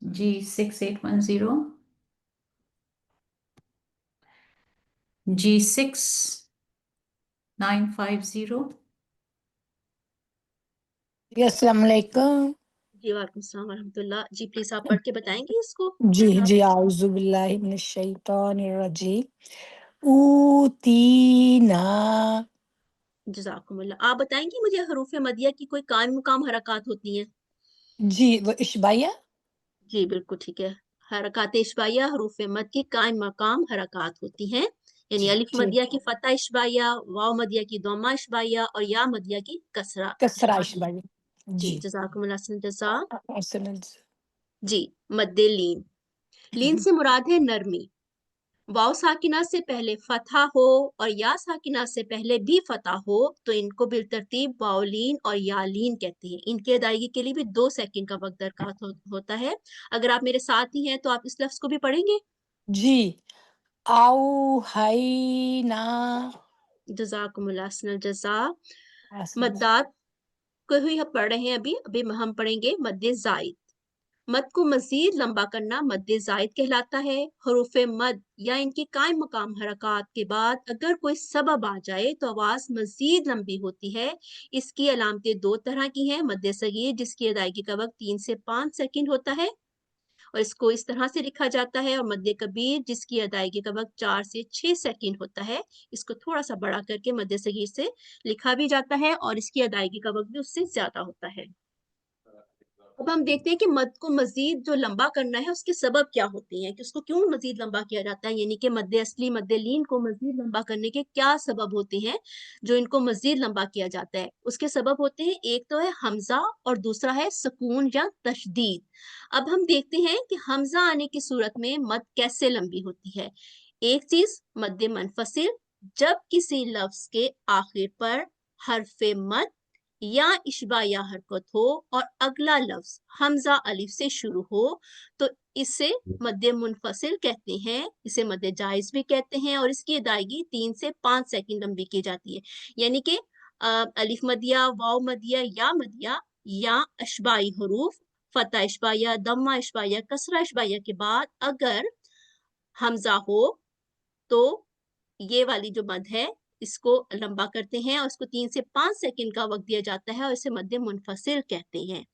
G6810, G6950, जी अस्सलाम वालेकुम। जी वालेकुम सलाम वरहमतुल्लाह। जी प्लीज आप पढ़ के बताएंगे इसको। जी जी आउज़ु बिल्लाहि मिनश शैतानिर रजीम। ऊतीना। जज़ाकुमुल्लाह। आप बताएंगी मुझे हरूफ मदिया की कोई कायम मुकाम हरकत होती हैं? जी वो इशबाइया। जी बिल्कुल ठीक है। हरकत इशबाइया हरूफ मद की कायम मकाम हरकत होती हैं, यानी जी अलिफ ठीक मदिया की फतह इशबाइया, वाव मदिया की दोमा इशबाइया और या मदिया की कसरा कसरा इशबाइया। इशबाइया। जी जी जज़ाकुमुल्लाह खैरन जज़ा। अहसन। जी मद्दे लीन, लीन से मुराद है नरमी। वाव साकिना से पहले फतहा हो और या साकिना से पहले भी फतहा हो तो इनको बिलतरतीब वावलीन और यालीन कहते हैं। इनकी अदायगी के लिए भी 2 सेकंड का वक्त दरकार होता है। अगर आप मेरे साथ ही हैं तो आप इस लफ्ज को भी पढ़ेंगे। जी आओ हाई ना जज़ाकुमुल्लाह हसनल जज़ा। अहसन। मद्दात को ही हम पढ़ रहे हैं अभी हम पढ़ेंगे मद्दे जायद। मद को मजीद लंबा करना मद्दे जायद कहलाता है। हरूफ मद या इनकी कायम मकाम हरकत के बाद अगर कोई सबब आ जाए तो आवाज मजीद लंबी होती है। इसकी अलामतें 2 तरह की हैं, मद्दे सगीर जिसकी अदायगी का वक्त 3 से 5 सेकंड होता है और इसको इस तरह से लिखा जाता है, और मद्दे कबीर जिसकी अदायगी का वक्त 4 से 6 सेकंड होता है। इसको थोड़ा सा बड़ा करके मद्दे सगीर से लिखा भी जाता है और इसकी अदायगी का वक्त भी उससे ज्यादा होता है। अब हम देखते हैं कि मद को मजीद जो लंबा करना है उसके सबब क्या होते हैं, कि उसको क्यों मजीद लंबा किया जाता है, यानी कि मद्दे असली मद्दे लीन को मजीद लंबा करने के क्या सबब होते हैं जो इनको मजीद लंबा किया जाता है। उसके सबब होते हैं, एक तो है हमजा और दूसरा है सुकून या तशदीद। अब हम देखते हैं कि हमजा आने की सूरत में मद कैसे लंबी होती है। एक चीज मद्दे मुनफसिल, जब किसी लफ्ज के आखिर पर हरफे मद या इशबा या हरकत हो और अगला लफ्ज हमजा अलिफ से शुरू हो तो इसे मद्दे मुनफसिल कहते हैं। इसे मद्दे जायज भी कहते हैं और इसकी अदायगी 3 से 5 सेकंड लंबी की जाती है। यानी कि अलिफ मदिया, वाव मदिया या अशबाई हरूफ फतह इशबाया, दम्मा इशबाया, कसरा इशबाया के बाद अगर हमजा हो तो ये वाली जो मद है इसको लंबा करते हैं और इसको 3 से 5 सेकंड का वक्त दिया जाता है और इसे मद्दे मुनफसिल कहते हैं।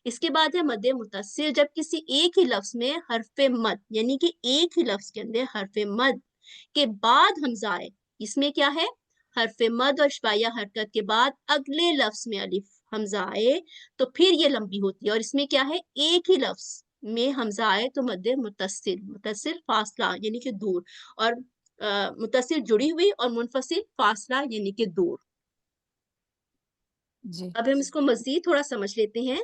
इसके बाद है मद्दे मुतस्सिल, जब किसी एक ही लफ्ज में हरफे मद यानी कि एक ही लफ्ज के अंदर हरफे मद के बाद हमजा आए। इसमें क्या है, हरफे मद और इशबाया हरकत के बाद अगले लफ्ज में अलिफ हमजा आए तो फिर ये लंबी होती है। और इसमें क्या है, एक ही लफ्ज में हमजा आए तो मद्दे मुतस्सिल, मुतस्सिल फासला यानी कि दूर, और मुतस्सिल जुड़ी हुई और मुनफसिल फासला यानी कि दूर। जी अब हम इसको मजीद थोड़ा समझ लेते हैं।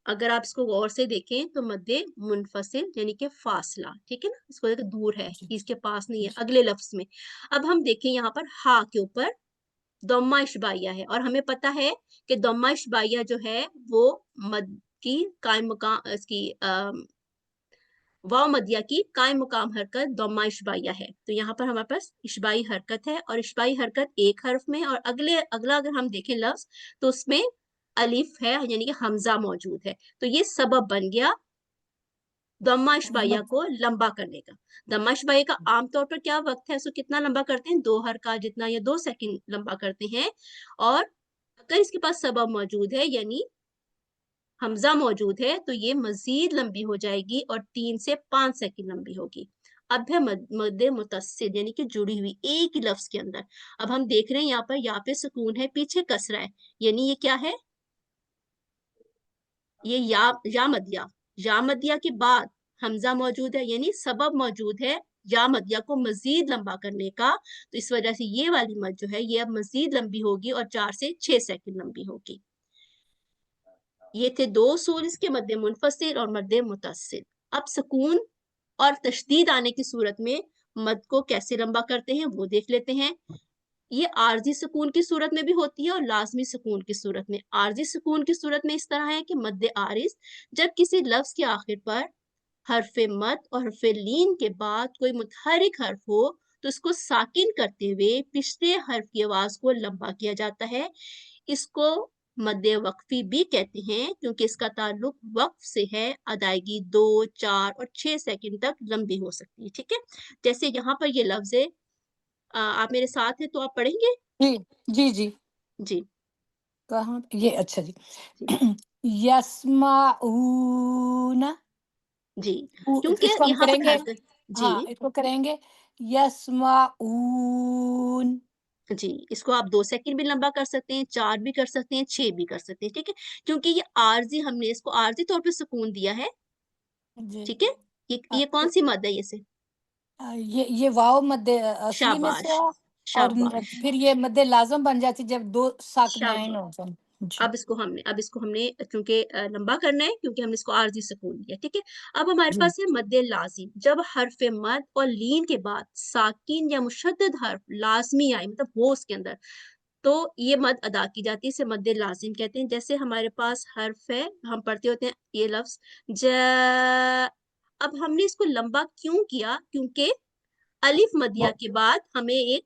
अगर आप इसको गौर से देखें तो मद्दे मुनफसिल यानी कि फासला, ठीक है ना, इसको देखो दूर है, जी इसके पास नहीं है जी अगले लफ्ज में। अब हम देखें यहाँ पर हा के ऊपर दम्मा इशबाइया है और हमें पता है कि दम्मा इशबाइया जो है वो मद की कायम मकाम इसकी वाव मदिया की कायम मुकाम हरकत दम्मा इशबाइया है। तो यहाँ पर हमारे पास इशबाई हरकत है और इशबाई हरकत एक हर्फ में, और अगला अगर हम देखें लफ्ज तो उसमें अलिफ है यानी कि हमजा मौजूद है। तो ये सबब बन गया दम्मा इशबाइया मत को लंबा करने का। दम्मा इशबाइया का आमतौर पर क्या वक्त है, उसको कितना लंबा करते हैं, 2 हरकत जितना या 2 सेकंड लंबा करते हैं। और अगर इसके पास सबब मौजूद है यानी हमजा मौजूद है तो ये मजीद लंबी हो जाएगी और 3 से 5 सेकंड लंबी होगी। अब है मद्दे मुतस्सिल यानी कि जुड़ी हुई एक ही लफ्ज के अंदर। अब हम देख रहे हैं यहाँ पे सुकून है, पीछे कसरा है, यानी ये क्या है, ये या मदिया के बाद हमजा मौजूद है यानी सबब मौजूद है या मदिया को मजीद लंबा करने का। तो इस वजह से ये वाली मद जो है ये अब मजीद लंबी होगी और 4 से 6 सेकंड लंबी होगी। ये थे 2 उसूल इसके, मद्दे मुनफसिल और मद्दे मुतस्सिल। अब सुकून और तशदीद आने की सूरत में मद को कैसे लंबा करते हैं वो देख लेते हैं। ये आर्जी सुकून की सूरत में भी होती है और लाजमी सुकून की सूरत में। आर्जी सुकून की सूरत में इस तरह है कि मद्दे आरिज, जब किसी लफ्ज के आखिर पर हरफे मद और हरफे लीन के बाद कोई मुतहरिक हर्फ हो तो इसको साकिन करते हुए पिछले हर्फ की आवाज को लंबा किया जाता है। इसको मद्दे वक्फी भी कहते हैं क्योंकि इसका ताल्लुक वक्फ से है। अदायगी 2, 4 और 6 सेकंड तक लंबी हो सकती है, ठीक है। जैसे यहाँ पर ये लफ्ज है, आप मेरे साथ हैं तो आप पढ़ेंगे। जी जी जी जी कहाँ ये अच्छा जी जी यस्माऊना जी, क्योंकि इसको हम यहाँ पर करेंगे। हरकत जी हाँ इसको करेंगे यस्माऊन। जी, इसको आप 2 सेकंड भी लंबा कर सकते हैं, 4 भी कर सकते हैं, 6 भी कर सकते हैं, ठीक है। क्योंकि ये आर्जी, हमने इसको आर्जी तौर पे सुकून दिया है जी ठीक है। ये कौन सी मद है ये से? ये वाव मद्दे असली में से शाबाश, है, और शाबाश, फिर ये मद्दे लाजम बन जाती जब दो साकनाइन शाबाश। हो जाएं। जी अब इसको हमने चूंकि लंबा करना है, क्योंकि हमने इसको आरजी सुकून दिया, ठीक है। अब हमारे जी पास है मद्दे लाजिम, जब हर्फ मद और लीन के बाद साकिन या मुशद्दद हर्फ लाजमी आए, मतलब हो उसके अंदर, तो ये मद अदा की जाती है, इसे मद्दे लाजिम कहते हैं। जैसे हमारे पास हर्फ है, हम पढ़ते होते हैं ये लफ्ज ज। अब हमने इसको लंबा क्यों किया? क्योंकि अलिफ मदिया वो के बाद हमें एक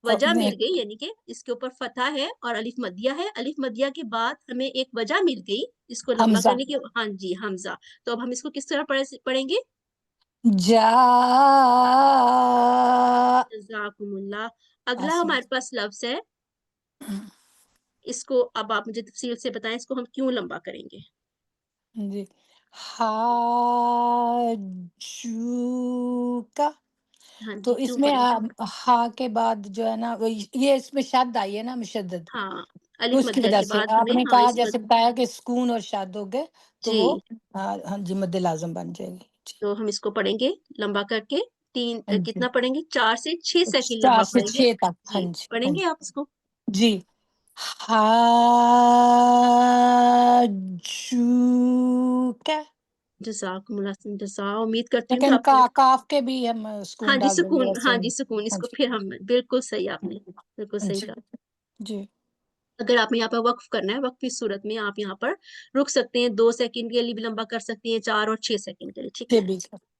वजह मिल मैं गई, यानी कि इसके ऊपर फतह है और अलिफ मदिया है। अलिफ मदिया के बाद हमें एक वजह मिल गई इसको लंबा हमजा करने की, हाँ जी, हमजा। तो अब हम इसको किस तरह पढ़ेंगे? जा जज़ाकुमुल्लाह। अगला ऐसे हमारे पास लफ्ज है, इसको अब आप मुझे तफसील से बताएं, इसको हम क्यों लंबा करेंगे? जी हाजूका। हाँ तो जी, क्यों इसमें पढ़ेंगे? हा के बाद जो है ना वो ये इसमें शद आई है ना मुशद्दद, हाँ, तो अलिफ उसकी मदिया वजह के से बाद हमें, आपने हाँ, कहा इस जैसे बताया कि सुकून और शद हो गए तो वो जी, हाँ जी मद्दे लाजम बन जाएगी। तो हम इसको पढ़ेंगे लंबा करके। जी कितना पढ़ेंगे? 4 से 6 सेकंड चार लंबा से पढ़ेंगे। छह तक, हाँ जी, जी हाँ पढ़ेंगे जी आप इसको? जी हाजूका। जज़ाकुमुल्लाह जज़ा। उम्मीद करती हूँ कि लेकिन आपको, काफ के भी हम हाँ सुकून जी, डाल देंगे सुकून, ऐसे हाँ जी, नहीं। सुकून, हाँ इसको जी फिर हम, बिल्कुल सही आपने, बिल्कुल सही जी कहा। जी अगर आपने यहाँ पर वक्फ करना है, वक्फ की सूरत में आप यहाँ पर रुक सकते हैं, 2 सेकंड के लिए भी लंबा कर सकते हैं, 4 और 6 सेकंड के लिए, ठीक ये है। भी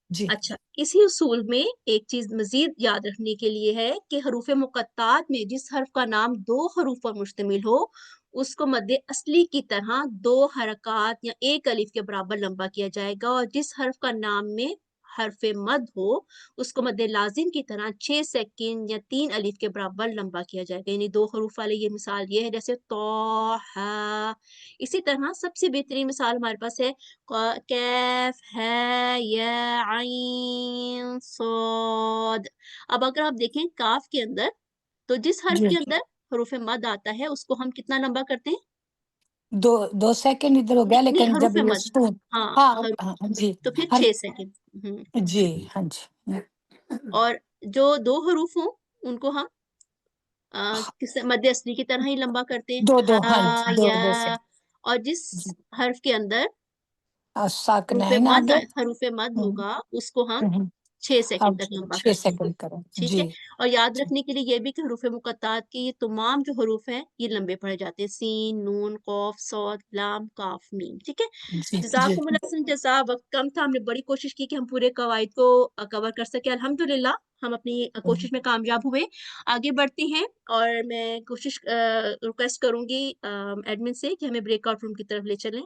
जी अच्छा, इसी उसूल में एक चीज मजीद याद रखने के लिए है कि हरूफ मुकत्तात में जिस हर्फ का नाम 2 हरूफ पर मुश्तमिल हो, उसको मद्दे असली की तरह 2 हरकात या एक अलिफ के बराबर लंबा किया जाएगा, और जिस हर्फ का नाम में हर्फ मद हो, उसको मद्दे लाजिम की तरह 6 सेकंड या 3 अलिफ के बराबर लंबा किया जाएगा। यानी 2 हरूफ वाले, ये मिसाल ये है, जैसे तो हा। इसी तरह सबसे बेहतरीन मिसाल हमारे पास है कैफ है या आइन सॉद। अब अगर आप देखें काफ के अंदर, तो जिस हर्फ जी के अंदर हरूफ मद आता है, उसको हम कितना लंबा करते हैं? दो दो सेकंड इधर हो गया, नहीं, लेकिन हरूफ जब ये मद, सुकून हाँ, हाँ हर, हाँ जी तो फिर हर 6 सेकंड। जी हाँ जी और जो 2 हरूफ हों, उनको हम किस मद असली की तरह ही लंबा करते हैं, दो दो हाँ हा जी दो या। दो से और जिस जी हर्फ के अंदर साकनाइन आगे हरूफ मद हम्म, होगा, उसको हम हम्म, 6 सेकंड अब तक लंबा 6 सेकंड करेंगे, करो ठीक जी है। और याद जी रखने के लिए ये भी कि हरूफ मुकत्तात के ये तमाम जो हरूफ हैं, ये लंबे पढ़े जाते हैं, सीन, नून, कॉफ, सौद, लाम, काफ, मीम, ठीक है। जी जी जज़ाकुमुल्लाह खैरन जज़ा। वक्त कम था, हमने बड़ी कोशिश की कि हम पूरे कवायद को कवर कर सके। अल्हम्दुलिल्लाह, हम अपनी कोशिश में कामयाब हुए। आगे बढ़ते हैं, और मैं कोशिश रिक्वेस्ट करूंगी एडमिन से कि हमें ब्रेकआउट रूम की तरफ ले चलें।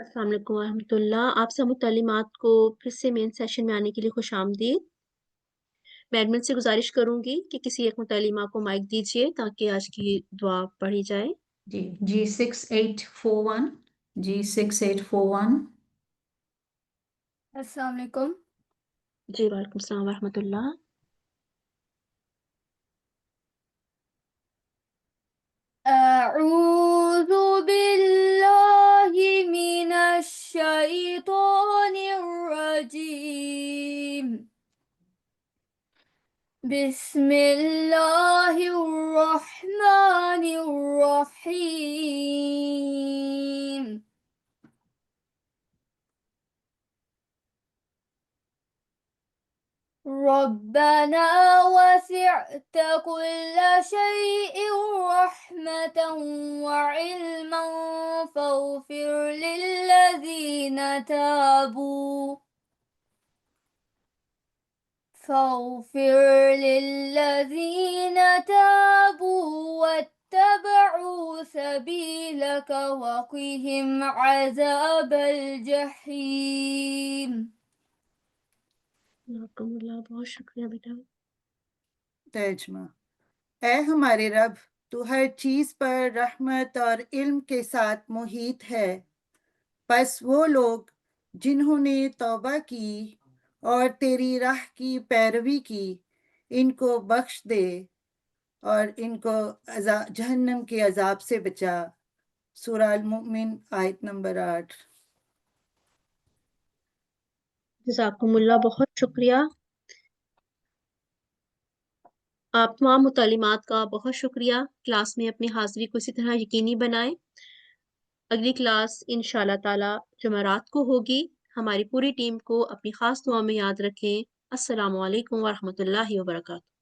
السلام علیکم ورحمۃ اللہ. آپ سب تعلیمات کو پھر سے مین سیشن میں آنے کے لیے خوش آمدید. میں ایڈمن سے گزارش کروں گی کہ کسی ایک متعلمہ کو مائک دیجیے تاکہ آج کی دعا پڑھی جائے. جی 6841 جی 6841. السلام علیکم. جی وعلیکم السلام ورحمۃ اللہ. أعوذ بالله من الشيطان الرجيم. بسم الله الرحمن الرحيم. ربنا وسعت كل شيء رحمة وعلما فاغفر للذين تابوا واتبعوا سبيلك وقهم عذاب الجحيم. جزاکم اللہ. بہت شکریہ بیٹا. ترجمہ. اے ہمارے رب، تو ہر چیز پر رحمت اور علم کے ساتھ محیط ہے، پس وہ لوگ جنہوں نے توبہ کی اور تیری راہ کی پیروی کی ان کو بخش دے اور ان کو جہنم کے عذاب سے بچا. سورہ المؤمن آیت نمبر 8. جزاکم اللہ. بہت شکریہ. آپ تمام متعلمات کا بہت شکریہ. کلاس میں اپنی حاضری کو اسی طرح یقینی بنائیں. اگلی کلاس انشاءاللہ تعالی جمعرات کو ہوگی. ہماری پوری ٹیم کو اپنی خاص دعا میں یاد رکھیں. السلام علیکم ورحمۃ اللہ وبرکاتہ.